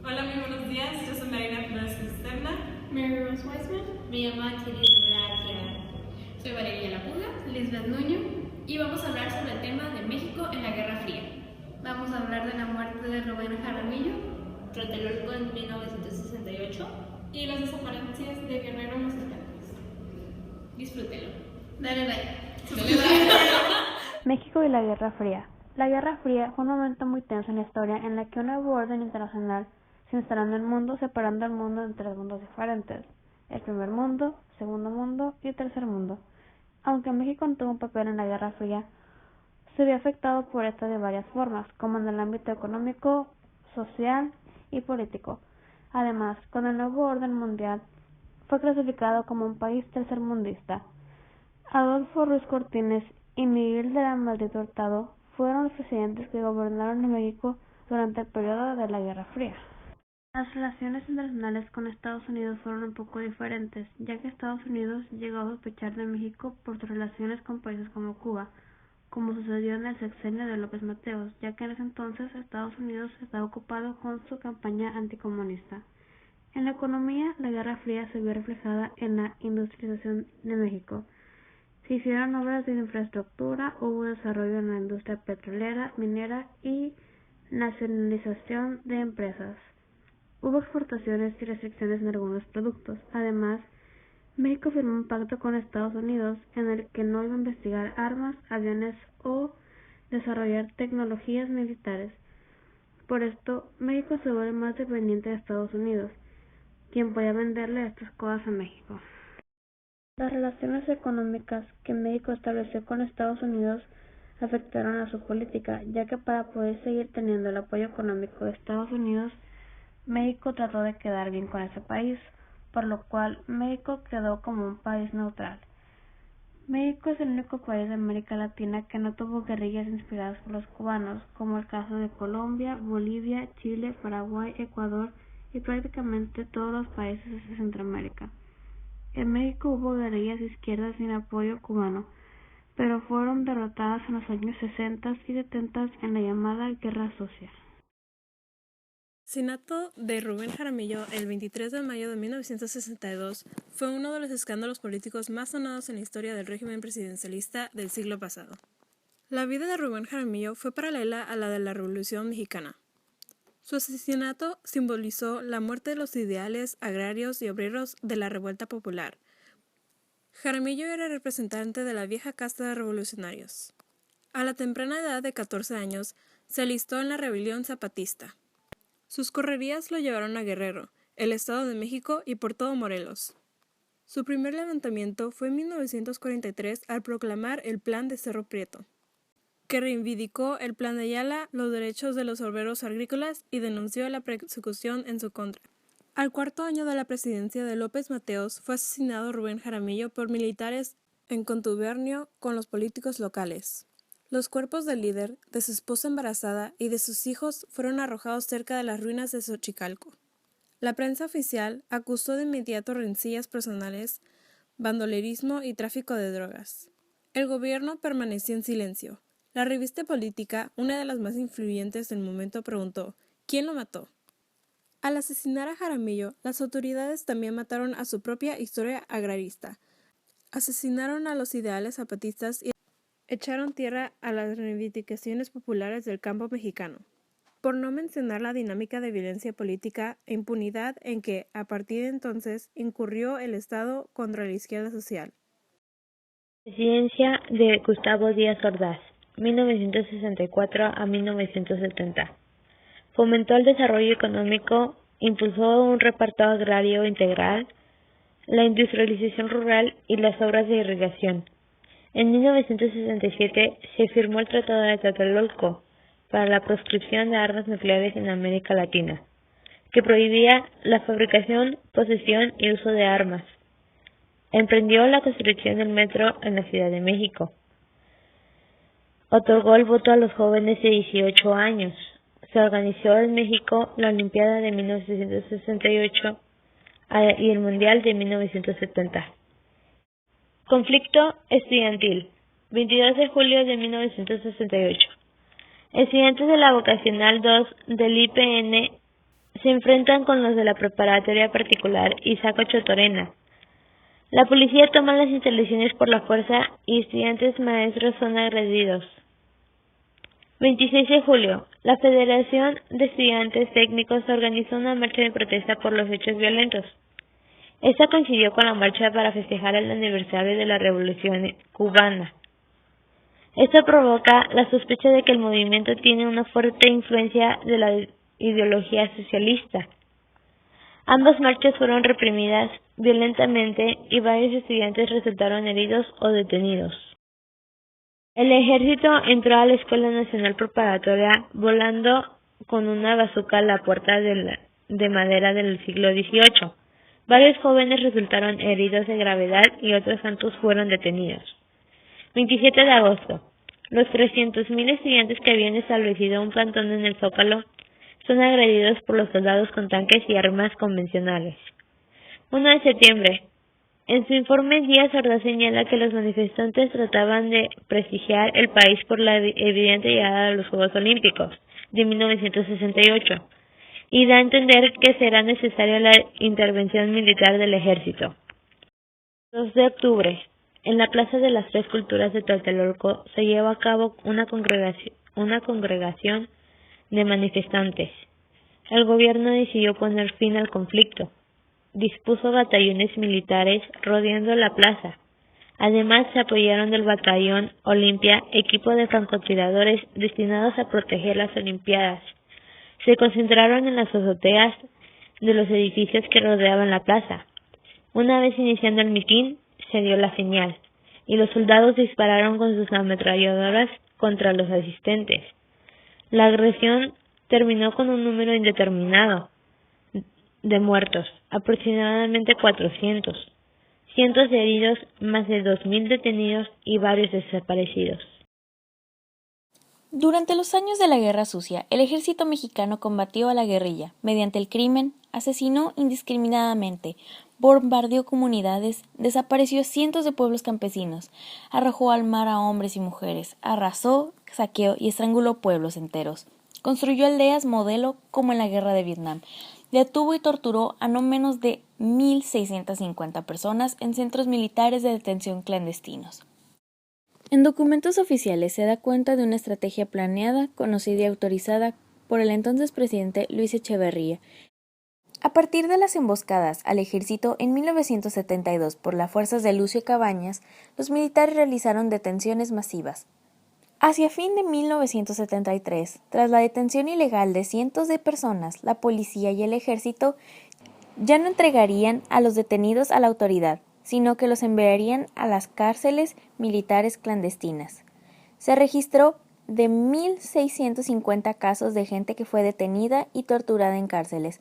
Hola, muy buenos días. Yo soy Marina Flores Cisterna. Mary Rose Weisman. Me llamo Achilles Gracia. Soy Valeria Lapuga. Lisbeth Nuño. Y vamos a hablar sobre el tema de México en la Guerra Fría. Vamos a hablar de la muerte de Rubén Jaramillo, Tlatelolco en 1968. y las desaparecidas de Guerrero Mazatlán. Disfrútelo. Dale like. México y la Guerra Fría. La Guerra Fría fue un momento muy tenso en la historia en la que un nuevo orden internacional se instaló en el mundo, separando el mundo en tres mundos diferentes: el primer mundo, segundo mundo y tercer mundo. Aunque México no tuvo un papel en la Guerra Fría, se vio afectado por esta de varias formas, como en el ámbito económico, social y político. Además, con el nuevo orden mundial, fue clasificado como un país tercermundista. Adolfo Ruiz Cortines y Miguel de la Madrid Hurtado fueron los presidentes que gobernaron en México durante el periodo de la Guerra Fría. Las relaciones internacionales con Estados Unidos fueron un poco diferentes, ya que Estados Unidos llegó a sospechar de México por sus relaciones con países como Cuba, como sucedió en el sexenio de López Mateos, ya que en ese entonces Estados Unidos estaba ocupado con su campaña anticomunista. En la economía, la Guerra Fría se vio reflejada en la industrialización de México. Se hicieron obras de infraestructura, hubo desarrollo en la industria petrolera, minera y nacionalización de empresas. Hubo exportaciones y restricciones en algunos productos. Además, México firmó un pacto con Estados Unidos en el que no iba a investigar armas, aviones o desarrollar tecnologías militares. Por esto, México se vuelve más dependiente de Estados Unidos, quien podía venderle estas cosas a México. Las relaciones económicas que México estableció con Estados Unidos afectaron a su política, ya que para poder seguir teniendo el apoyo económico de Estados Unidos, México trató de quedar bien con ese país, por lo cual México quedó como un país neutral. México es el único país de América Latina que no tuvo guerrillas inspiradas por los cubanos, como el caso de Colombia, Bolivia, Chile, Paraguay, Ecuador y prácticamente todos los países de Centroamérica. En México hubo guerrillas de izquierda sin apoyo cubano, pero fueron derrotadas en los años 60 y 70 en la llamada Guerra Sucia. Asesinato de Rubén Jaramillo el 23 de mayo de 1962 fue uno de los escándalos políticos más sonados en la historia del régimen presidencialista del siglo pasado. La vida de Rubén Jaramillo fue paralela a la de la Revolución Mexicana. Su asesinato simbolizó la muerte de los ideales agrarios y obreros de la revuelta popular. Jaramillo era representante de la vieja casta de revolucionarios. A la temprana edad de 14 años, se alistó en la rebelión zapatista. Sus correrías lo llevaron a Guerrero, el Estado de México y por todo Morelos. Su primer levantamiento fue en 1943 al proclamar el Plan de Cerro Prieto, que reivindicó el Plan de Ayala, los derechos de los obreros agrícolas y denunció la persecución en su contra. Al cuarto año de la presidencia de López Mateos fue asesinado Rubén Jaramillo por militares en contubernio con los políticos locales. Los cuerpos del líder, de su esposa embarazada y de sus hijos fueron arrojados cerca de las ruinas de Xochicalco. La prensa oficial acusó de inmediato rencillas personales, bandolerismo y tráfico de drogas. El gobierno permaneció en silencio. La revista política, una de las más influyentes del momento, preguntó: ¿quién lo mató? Al asesinar a Jaramillo, las autoridades también mataron a su propia historia agrarista. Asesinaron a los ideales zapatistas y echaron tierra a las reivindicaciones populares del campo mexicano, por no mencionar la dinámica de violencia política e impunidad en que, a partir de entonces, incurrió el Estado contra la izquierda social. Presidencia de Gustavo Díaz Ordaz, 1964 a 1970. Fomentó el desarrollo económico, impulsó un reparto agrario integral, la industrialización rural y las obras de irrigación. En 1967 se firmó el Tratado de Tlatelolco para la proscripción de armas nucleares en América Latina, que prohibía la fabricación, posesión y uso de armas. Emprendió la construcción del metro en la Ciudad de México. Otorgó el voto a los jóvenes de 18 años. Se organizó en México la Olimpiada de 1968 y el Mundial de 1970. Conflicto estudiantil, 22 de julio de 1968. Estudiantes de la Vocacional 2 del IPN se enfrentan con los de la preparatoria particular Isaac Ochotorena. La policía toma las instalaciones por la fuerza y estudiantes maestros son agredidos. 26 de julio. La Federación de Estudiantes Técnicos organizó una marcha de protesta por los hechos violentos. Esta coincidió con la marcha para festejar el aniversario de la Revolución cubana. Esto provoca la sospecha de que el movimiento tiene una fuerte influencia de la ideología socialista. Ambas marchas fueron reprimidas violentamente y varios estudiantes resultaron heridos o detenidos. El ejército entró a la Escuela Nacional Preparatoria volando con una bazuca a la puerta de madera del siglo XVIII. Varios jóvenes resultaron heridos de gravedad y otros tantos fueron detenidos. 27 de agosto. Los 300.000 estudiantes que habían establecido un plantón en el Zócalo son agredidos por los soldados con tanques y armas convencionales. 1 de septiembre. En su informe, Díaz Ordaz señala que los manifestantes trataban de prestigiar el país por la evidente llegada de los Juegos Olímpicos de 1968 y da a entender que será necesaria la intervención militar del ejército. 2 de octubre. En la Plaza de las Tres Culturas de Tlatelolco se lleva a cabo una congregación de manifestantes. El gobierno decidió poner fin al conflicto. Dispuso batallones militares rodeando la plaza. Además, se apoyaron del batallón Olimpia, equipo de francotiradores destinados a proteger las Olimpiadas. Se concentraron en las azoteas de los edificios que rodeaban la plaza. Una vez iniciando el mitin, se dio la señal, y los soldados dispararon con sus ametralladoras contra los asistentes. La agresión terminó con un número indeterminado de muertos, aproximadamente 400, cientos de heridos, más de 2.000 detenidos y varios desaparecidos. Durante los años de la Guerra Sucia, el ejército mexicano combatió a la guerrilla mediante el crimen, asesinó indiscriminadamente, bombardeó comunidades, desapareció cientos de pueblos campesinos, arrojó al mar a hombres y mujeres, arrasó, saqueó y estranguló pueblos enteros, construyó aldeas modelo como en la Guerra de Vietnam, detuvo y torturó a no menos de 1.650 personas en centros militares de detención clandestinos. En documentos oficiales se da cuenta de una estrategia planeada, conocida y autorizada por el entonces presidente Luis Echeverría. A partir de las emboscadas al ejército en 1972 por las fuerzas de Lucio Cabañas, los militares realizaron detenciones masivas. Hacia fin de 1973, tras la detención ilegal de cientos de personas, la policía y el ejército ya no entregarían a los detenidos a la autoridad, sino que los enviarían a las cárceles militares clandestinas. Se registró de 1.650 casos de gente que fue detenida y torturada en cárceles,